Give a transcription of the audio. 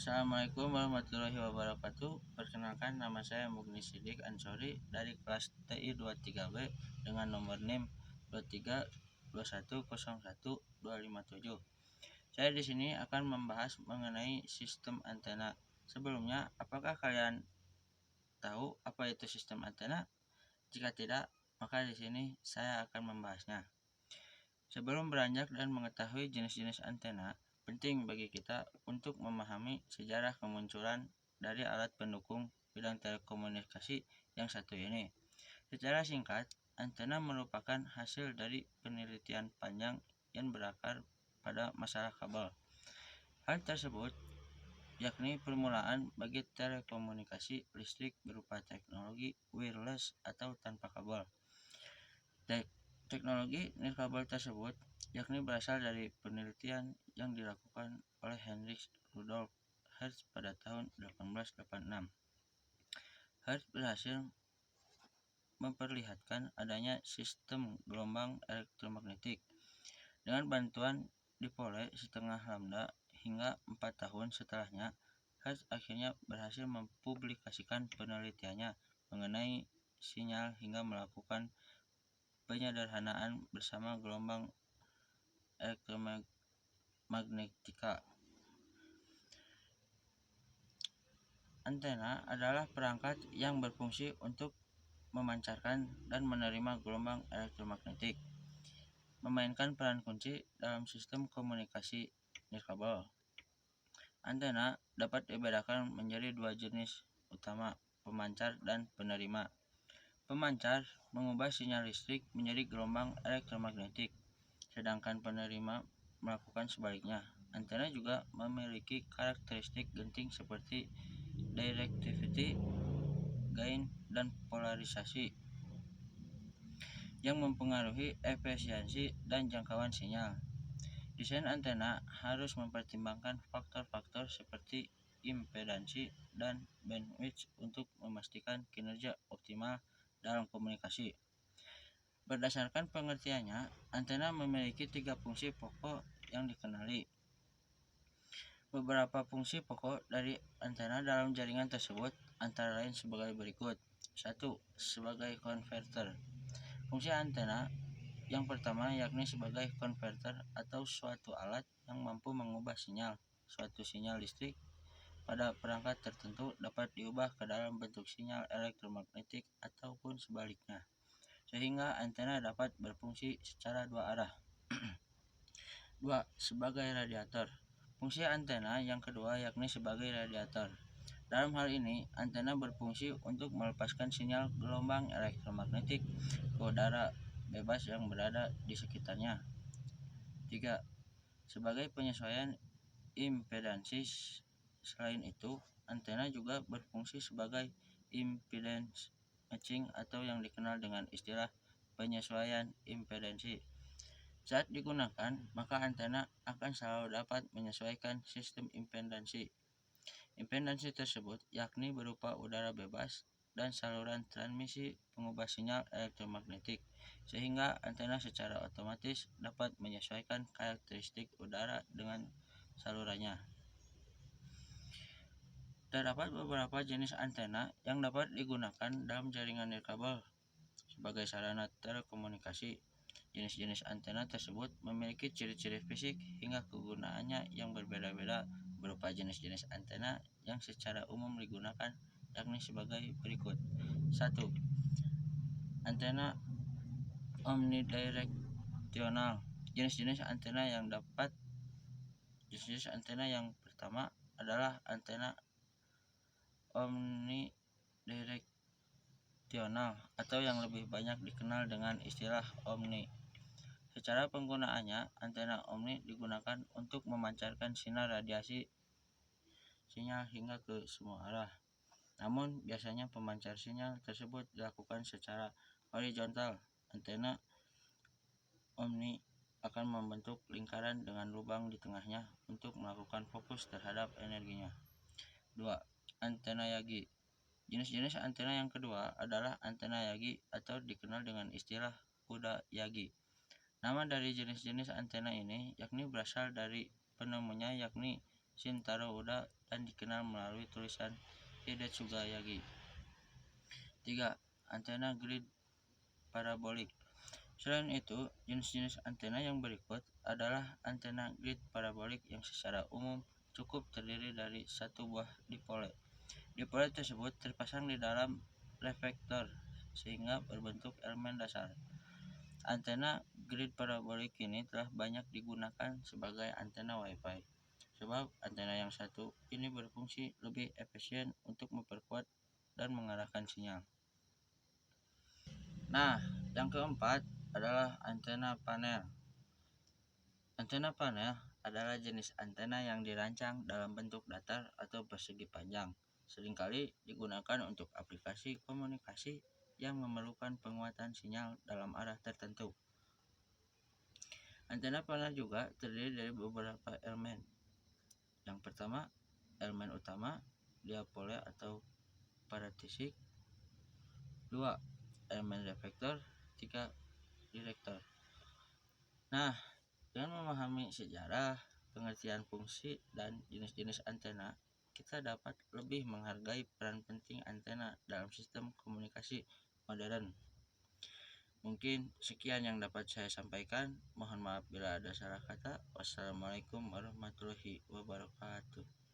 Assalamualaikum warahmatullahi wabarakatuh. Perkenalkan, nama saya Mugni Sidik Ansori dari kelas TI 23B dengan nomor NIM 2321010257. Saya di sini akan membahas mengenai sistem antena. Sebelumnya, apakah kalian tahu apa itu sistem antena? Jika tidak, maka di sini saya akan membahasnya. Sebelum beranjak dan mengetahui jenis-jenis antena, penting bagi kita untuk memahami sejarah kemunculan dari alat pendukung bidang telekomunikasi yang satu ini. Secara singkat, antena merupakan hasil dari penelitian panjang yang berakar pada masalah kabel. Hal tersebut yakni permulaan bagi telekomunikasi listrik berupa teknologi wireless atau tanpa kabel. Teknologi nirkabel tersebut yakni berasal dari penelitian yang dilakukan oleh Heinrich Rudolf Hertz pada tahun 1886. Hertz berhasil memperlihatkan adanya sistem gelombang elektromagnetik dengan bantuan dipole setengah lambda. Hingga 4 tahun setelahnya, Hertz akhirnya berhasil mempublikasikan penelitiannya mengenai sinyal hingga melakukan penyederhanaan bersama gelombang elektromagnetika. Antena adalah perangkat yang berfungsi untuk memancarkan dan menerima gelombang elektromagnetik, memainkan peran kunci dalam sistem komunikasi nirkabel. Antena dapat dibedakan menjadi dua jenis utama, pemancar dan penerima. Pemancar mengubah sinyal listrik menjadi gelombang elektromagnetik, sedangkan penerima melakukan sebaliknya. Antena juga memiliki karakteristik genting seperti directivity, gain, dan polarisasi yang mempengaruhi efisiensi dan jangkauan sinyal. Desain antena harus mempertimbangkan faktor-faktor seperti impedansi dan bandwidth untuk memastikan kinerja optimal dalam komunikasi. Berdasarkan pengertiannya, antena memiliki 3 fungsi pokok yang dikenali. Beberapa fungsi pokok dari antena dalam jaringan tersebut antara lain sebagai berikut. 1. Sebagai konverter. Fungsi antena yang pertama yakni sebagai konverter atau suatu alat yang mampu mengubah suatu sinyal listrik pada perangkat tertentu dapat diubah ke dalam bentuk sinyal elektromagnetik ataupun sebaliknya, sehingga antena dapat berfungsi secara dua arah. 2. Sebagai radiator. Fungsi antena yang kedua yakni sebagai radiator. Dalam hal ini, antena berfungsi untuk melepaskan sinyal gelombang elektromagnetik ke udara bebas yang berada di sekitarnya. 3. Sebagai penyesuaian impedansi. Selain itu, antena juga berfungsi sebagai impedance matching atau yang dikenal dengan istilah penyesuaian impedansi. Saat digunakan, maka antena akan selalu dapat menyesuaikan sistem impedansi. Impedansi tersebut yakni berupa udara bebas dan saluran transmisi pengubah sinyal elektromagnetik, sehingga antena secara otomatis dapat menyesuaikan karakteristik udara dengan salurannya. Terdapat beberapa jenis antena yang dapat digunakan dalam jaringan nirkabel sebagai sarana telekomunikasi. Jenis-jenis antena tersebut memiliki ciri-ciri fisik hingga kegunaannya yang berbeda-beda berupa jenis-jenis antena yang secara umum digunakan yakni sebagai berikut. 1. Antena omnidirectional. Jenis-jenis antena yang pertama adalah antena omnidirectional atau yang lebih banyak dikenal dengan istilah omni. Secara penggunaannya, antena omni digunakan untuk memancarkan sinar radiasi sinyal hingga ke semua arah. Namun, biasanya pemancar sinyal tersebut dilakukan secara horizontal. Antena omni akan membentuk lingkaran dengan lubang di tengahnya untuk melakukan fokus terhadap energinya. 2. Antena Yagi. Jenis-jenis antena yang kedua adalah antena Yagi atau dikenal dengan istilah kuda Yagi. Nama dari jenis-jenis antena ini yakni berasal dari penemunya yakni Shintaro Oda dan dikenal melalui tulisan Hidetsuga Yagi. 3. Antena grid parabolik. Selain itu, jenis-jenis antena yang berikut adalah antena grid parabolik yang secara umum cukup terdiri dari satu buah dipole. Dipole tersebut terpasang di dalam reflektor sehingga berbentuk elemen dasar. Antena grid parabolik ini telah banyak digunakan sebagai antena Wi-Fi, sebab antena yang satu ini berfungsi lebih efisien untuk memperkuat dan mengarahkan sinyal. Nah, yang keempat adalah antena panel. Antena panel adalah jenis antena yang dirancang dalam bentuk datar atau persegi panjang. Seringkali digunakan untuk aplikasi komunikasi yang memerlukan penguatan sinyal dalam arah tertentu. Antena panel juga terdiri dari beberapa elemen. Yang pertama, elemen utama, diapole atau paratisik. 2. Elemen reflektor. 3. Direktor. Nah, dengan memahami sejarah, pengertian fungsi, dan jenis-jenis antena, kita dapat lebih menghargai peran penting antena dalam sistem komunikasi modern. Mungkin sekian yang dapat saya sampaikan. Mohon maaf bila ada salah kata. Wassalamualaikum warahmatullahi wabarakatuh.